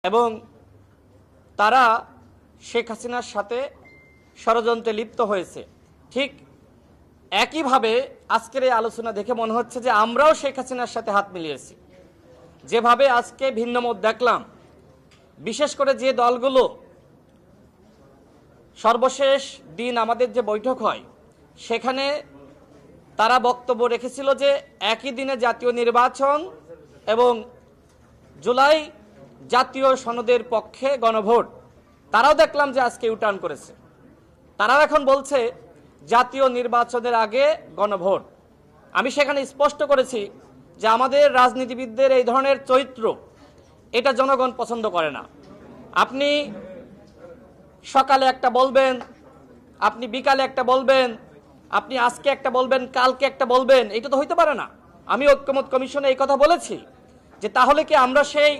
এবং তারা শেখ হাসিনার সাথে ষড়যন্ত্রে লিপ্ত হয়েছে। ঠিক একইভাবে আজকের এই আলোচনা দেখে মনে হচ্ছে যে আমরাও শেখ হাসিনার সাথে হাত মিলিয়েছি। যেভাবে আজকে ভিন্ন মত দেখলাম, বিশেষ করে যে দলগুলো সর্বশেষ দিন আমাদের যে বৈঠক হয় সেখানে তারা বক্তব্য রেখেছিল যে একই দিনে জাতীয় নির্বাচন এবং জুলাই জাতীয় সনদের পক্ষে গণভোট, তারাও দেখলাম যে আজকে ইউটার্ন করেছে। তারাও এখন বলছে জাতীয় নির্বাচনের আগে গণভোট। আমি সেখানে স্পষ্ট করেছি যে আমাদের রাজনীতিবিদদের এই ধরনের চরিত্র এটা জনগণ পছন্দ করে না। আপনি সকালে একটা বলবেন, আপনি বিকালে একটা বলবেন, আপনি আজকে একটা বলবেন, কালকে একটা বলবেন, এটা তো হইতে পারে না। আমি ঐক্যমত কমিশনে এই কথা বলেছি যে তাহলে কি আমরা সেই